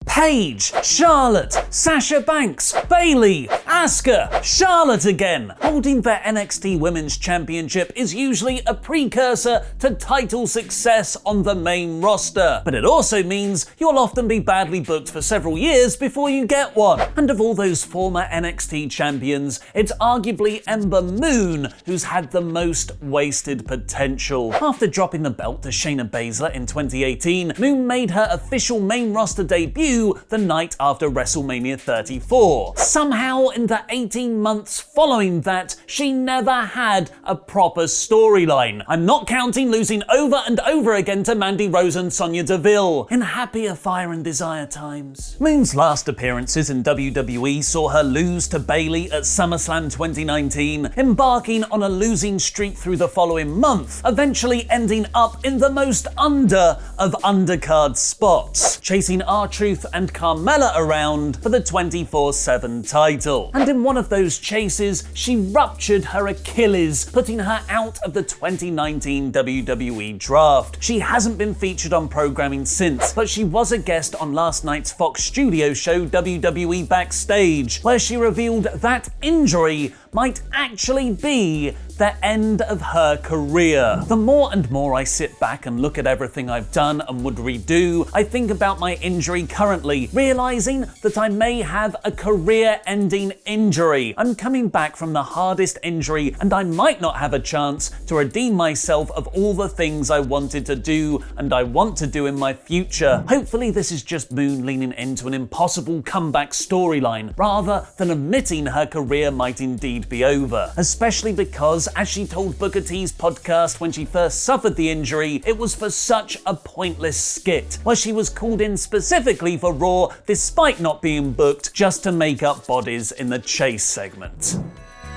Paige, Charlotte, Sasha Banks, Bayley, Asuka, Charlotte again. Holding the NXT Women's Championship is usually a precursor to title success on the main roster, but it also means you'll often be badly booked for several years before you get one. And of all those former NXT champions, it's arguably Ember Moon who's had the most wasted potential. After dropping the belt to Shayna Baszler in 2018, Moon made her official main roster debut the night after WrestleMania 34. Somehow, in the 18 months following that, she never had a proper storyline. I'm not counting losing over and over again to Mandy Rose and Sonya Deville in happier Fire and Desire times. Moon's last appearances in WWE saw her lose to Bayley at SummerSlam 2019, embarking on a losing streak through the following month, eventually ending up in the most under of undercard spots, chasing R-Truth and Carmella around for the 24/7 title. And in one of those chases, she ruptured her Achilles, putting her out of the 2019 WWE draft. She hasn't been featured on programming since, but she was a guest on last night's Fox Studio show WWE Backstage, where she revealed that injury might actually be the end of her career. The more and more I sit back and look at everything I've done and would redo, I think about my injury currently, realizing that I may have a career-ending injury. I'm coming back from the hardest injury, and I might not have a chance to redeem myself of all the things I wanted to do and I want to do in my future. Hopefully this is just Moon leaning into an impossible comeback storyline, rather than admitting her career might indeed be over, especially because, as she told Booker T's podcast when she first suffered the injury, it was for such a pointless skit, where she was called in specifically for Raw despite not being booked, just to make up bodies in the chase segment.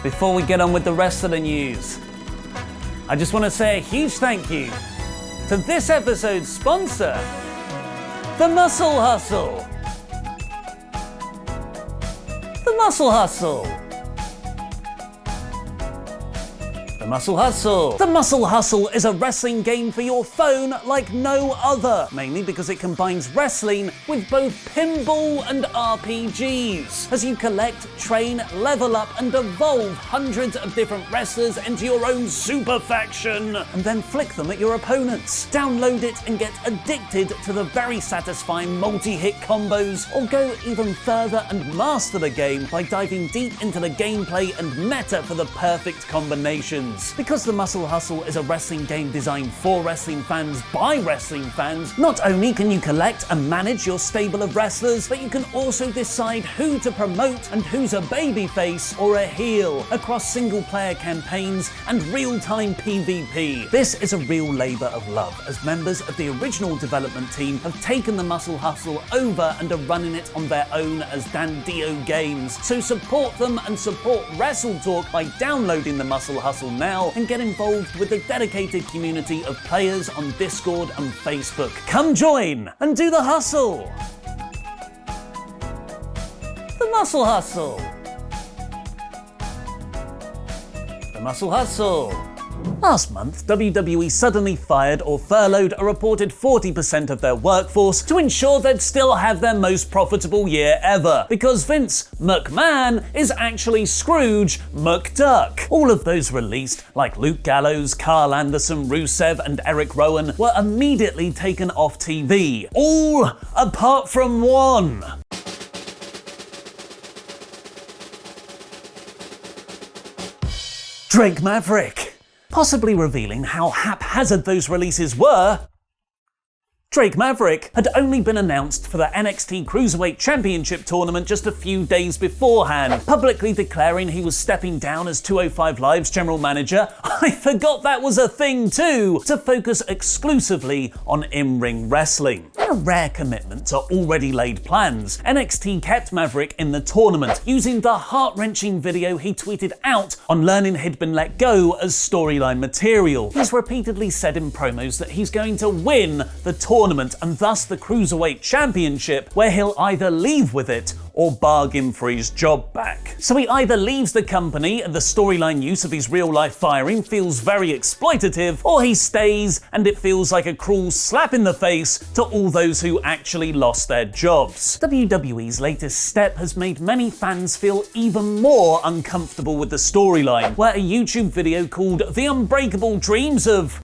Before we get on with the rest of the news, I just want to say a huge thank you to this episode's sponsor, The Muscle Hustle. The Muscle Hustle. The Muscle Hustle. The Muscle Hustle is a wrestling game for your phone like no other, mainly because it combines wrestling with both pinball and RPGs, as you collect, train, level up and evolve hundreds of different wrestlers into your own super faction, and then flick them at your opponents. Download it and get addicted to the very satisfying multi-hit combos, or go even further and master the game by diving deep into the gameplay and meta for the perfect combinations. Because The Muscle Hustle is a wrestling game designed for wrestling fans by wrestling fans, not only can you collect and manage your stable of wrestlers, but you can also decide who to promote and who's a babyface or a heel across single-player campaigns and real-time PvP. This is a real labour of love, as members of the original development team have taken The Muscle Hustle over and are running it on their own as Dandio Games. So support them and support WrestleTalk by downloading The Muscle Hustle now and get involved with the dedicated community of players on Discord and Facebook. Come join and do the hustle! The Muscle Hustle! The Muscle Hustle! Last month, WWE suddenly fired or furloughed a reported 40% of their workforce to ensure they'd still have their most profitable year ever, because Vince McMahon is actually Scrooge McDuck. All of those released, like Luke Gallows, Carl Anderson, Rusev and Eric Rowan, were immediately taken off TV. All apart from one. Drake Maverick. Possibly revealing how haphazard those releases were, Drake Maverick had only been announced for the NXT Cruiserweight Championship tournament just a few days beforehand, publicly declaring he was stepping down as 205 Live's general manager. I forgot that was a thing too, to focus exclusively on in-ring wrestling. In a rare commitment to already laid plans, NXT kept Maverick in the tournament, using the heart-wrenching video he tweeted out on learning he'd been let go as storyline material. He's repeatedly said in promos that he's going to win the tournament tournament and thus the Cruiserweight Championship, where he'll either leave with it or bargain for his job back. So he either leaves the company and the storyline use of his real-life firing feels very exploitative, or he stays and it feels like a cruel slap in the face to all those who actually lost their jobs. WWE's latest step has made many fans feel even more uncomfortable with the storyline, where a YouTube video called The Unbreakable Dreams of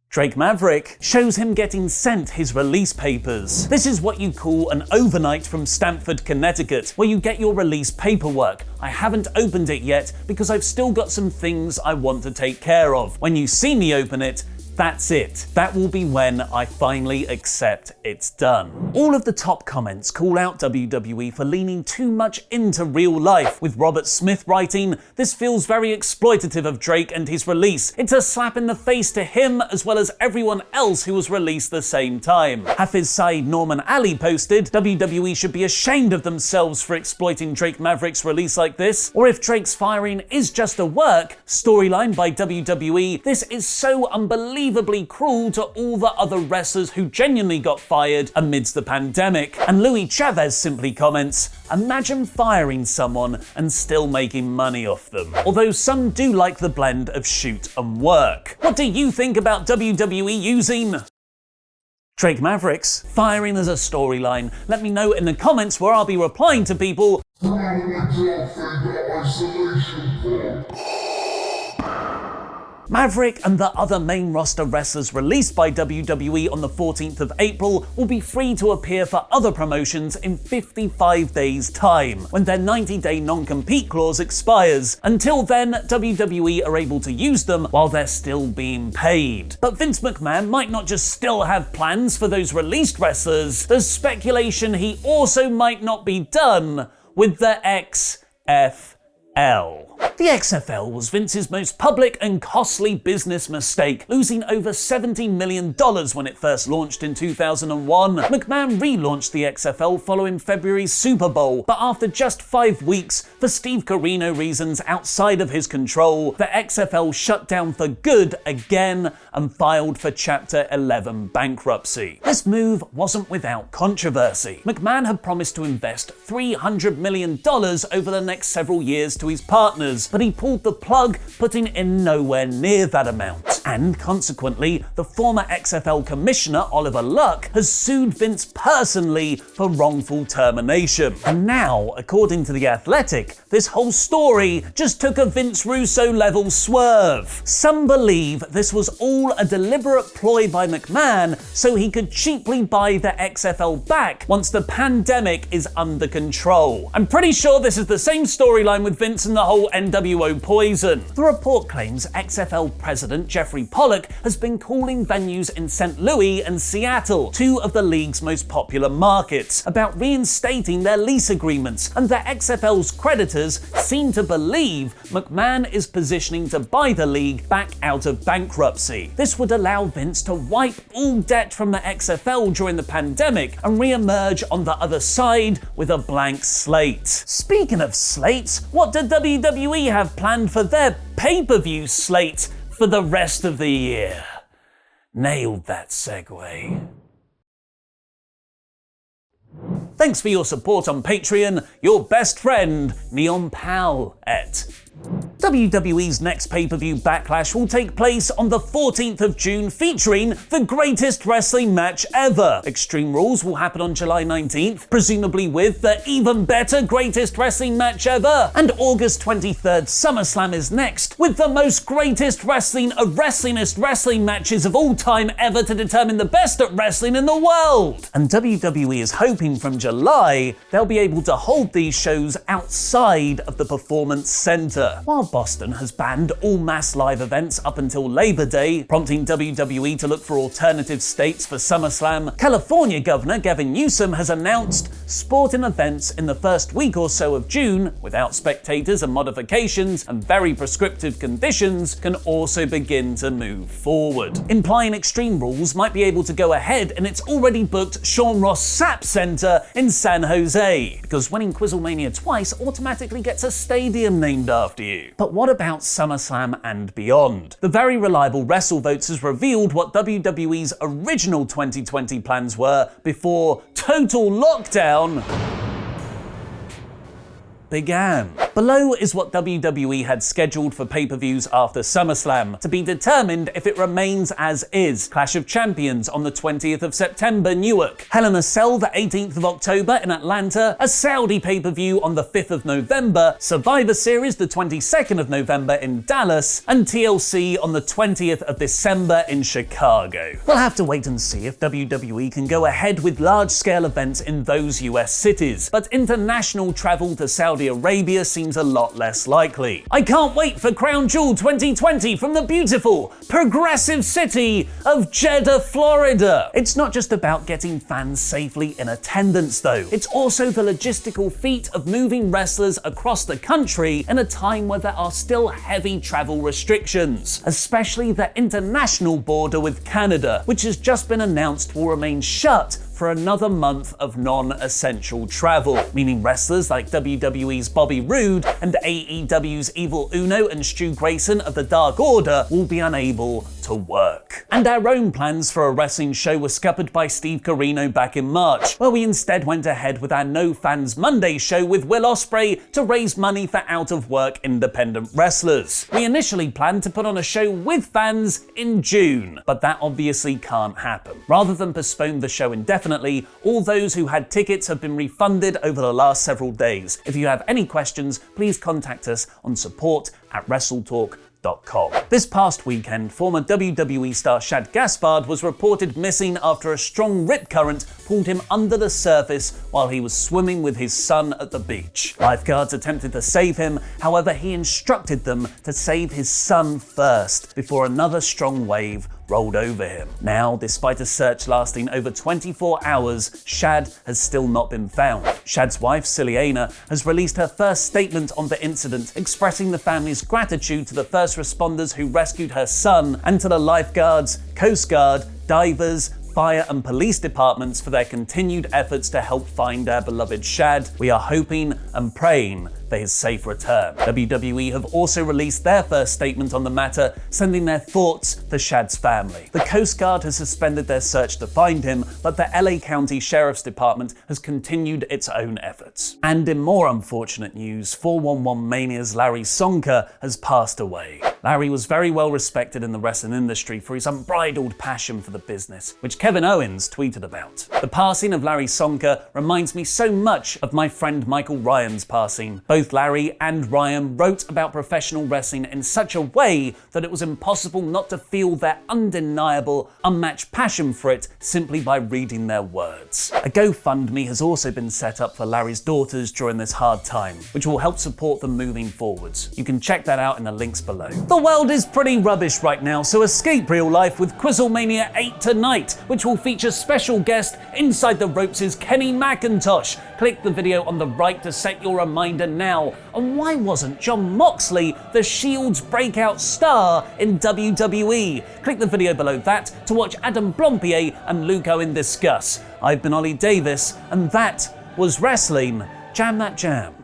Drake Maverick shows him getting sent his release papers. This is what you call an overnight from Stamford, Connecticut, where you get your release paperwork. I haven't opened it yet because I've still got some things I want to take care of. When you see me open it, that's it. That will be when I finally accept it's done. All of the top comments call out WWE for leaning too much into real life, with Robert Smith writing, "This feels very exploitative of Drake and his release. It's a slap in the face to him as well as everyone else who was released the same time." Hafiz Saeed Norman Ali posted, "WWE should be ashamed of themselves for exploiting Drake Maverick's release like this. Or if Drake's firing is just a work storyline by WWE, this is so unbelievably cruel to all the other wrestlers who genuinely got fired amidst the pandemic." And Louis Chavez simply comments, "Imagine firing someone and still making money off them." Although some do like the blend of shoot and work. What do you think about WWE using Drake Maverick's firing as a storyline? Let me know in the comments, where I'll be replying to people. Maverick and the other main roster wrestlers released by WWE on the 14th of April will be free to appear for other promotions in 55 days' time, when their 90-day non-compete clause expires. Until then, WWE are able to use them while they're still being paid. But Vince McMahon might not just still have plans for those released wrestlers. There's speculation he also might not be done with the XFL. The XFL was Vince's most public and costly business mistake, losing over $70 million when it first launched in 2001. McMahon relaunched the XFL following February's Super Bowl, but after just 5 weeks, for Steve Corino reasons outside of his control, the XFL shut down for good again and filed for Chapter 11 bankruptcy. This move wasn't without controversy. McMahon had promised to invest $300 million over the next several years to his partners, but he pulled the plug, putting in nowhere near that amount. And consequently, the former XFL commissioner, Oliver Luck, has sued Vince personally for wrongful termination. And now, according to The Athletic, this whole story just took a Vince Russo-level swerve. Some believe this was all a deliberate ploy by McMahon so he could cheaply buy the XFL back once the pandemic is under control. I'm pretty sure this is the same storyline with Vince and the whole NWO poison. The report claims XFL president Jeffrey Pollock has been calling venues in St. Louis and Seattle, two of the league's most popular markets, about reinstating their lease agreements, and the XFL's creditors seem to believe McMahon is positioning to buy the league back out of bankruptcy. This would allow Vince to wipe all debt from the XFL during the pandemic and re-emerge on the other side with a blank slate. Speaking of slates, what did WWE have planned for their pay-per-view slate for the rest of the year? Nailed that segue. Thanks for your support on Patreon, your best friend, Neon Pal et. WWE's next pay-per-view Backlash will take place on the 14th of June, featuring the greatest wrestling match ever. Extreme Rules will happen on July 19th, presumably with the even better greatest wrestling match ever. And August 23rd, SummerSlam is next, with the most greatest wrestling of wrestlingest wrestling matches of all time ever to determine the best at wrestling in the world. And WWE is hoping from July they'll be able to hold these shows outside of the Performance Center. While Boston has banned all mass live events up until Labor Day, prompting WWE to look for alternative states for SummerSlam, California Governor Gavin Newsom has announced sporting events in the first week or so of June, without spectators and modifications and very prescriptive conditions, can also begin to move forward, implying Extreme Rules might be able to go ahead in its already booked Sean Ross Sapp Center in San Jose, because winning Quizzlemania twice automatically gets a stadium named after after you. But what about SummerSlam and beyond? The very reliable WrestleVotes has revealed what WWE's original 2020 plans were before total lockdown began. Below is what WWE had scheduled for pay-per-views after SummerSlam, to be determined if it remains as is. Clash of Champions on the 20th of September, Newark. Hell in a Cell the 18th of October in Atlanta. A Saudi pay-per-view on the 5th of November. Survivor Series the 22nd of November in Dallas. And TLC on the 20th of December in Chicago. We'll have to wait and see if WWE can go ahead with large-scale events in those US cities, but international travel to Saudi Arabia seems a lot less likely. I can't wait for Crown Jewel 2020 from the beautiful, progressive city of Jeddah, Florida. It's not just about getting fans safely in attendance though. It's also the logistical feat of moving wrestlers across the country in a time where there are still heavy travel restrictions, especially the international border with Canada, which has just been announced will remain shut for another month of non-essential travel, meaning wrestlers like WWE's Bobby Roode and AEW's Evil Uno and Stu Grayson of the Dark Order will be unable to work. And our own plans for a wrestling show were scuppered by Steve Corino back in March, where we instead went ahead with our No Fans Monday show with Will Ospreay to raise money for out-of-work independent wrestlers. We initially planned to put on a show with fans in June, but that obviously can't happen. Rather than postpone the show indefinitely, all those who had tickets have been refunded over the last several days. If you have any questions, please contact us on support@WrestleTalk.com. This past weekend, former WWE star Shad Gaspard was reported missing after a strong rip current pulled him under the surface while he was swimming with his son at the beach. Lifeguards attempted to save him, however he instructed them to save his son first before another strong wave rolled over him. Now, despite a search lasting over 24 hours, Shad has still not been found. Shad's wife, Ciliana, has released her first statement on the incident, expressing the family's gratitude to the first responders who rescued her son and to the lifeguards, Coast Guard, divers, fire and police departments for their continued efforts to help find our beloved Shad. We are hoping and praying for his safe return. WWE have also released their first statement on the matter, sending their thoughts to Shad's family. The Coast Guard has suspended their search to find him, but the LA County Sheriff's Department has continued its own efforts. And in more unfortunate news, 411 Mania's Larry Sonka has passed away. Larry was very well respected in the wrestling industry for his unbridled passion for the business, which Kevin Owens tweeted about. The passing of Larry Sonka reminds me so much of my friend Michael Ryan's passing. Both Larry and Ryan wrote about professional wrestling in such a way that it was impossible not to feel their undeniable, unmatched passion for it simply by reading their words. A GoFundMe has also been set up for Larry's daughters during this hard time, which will help support them moving forwards. You can check that out in the links below. The world is pretty rubbish right now, so escape real life with Quizzlemania 8 tonight, which will feature special guest Inside the Ropes' Kenny McIntosh. Click the video on the right to set your reminder now. And why wasn't Jon Moxley the Shield's breakout star in WWE? Click the video below that to watch Adam Blompier and Luke Owen discuss. I've been Ollie Davis, and that was Wrestling Jam That Jam.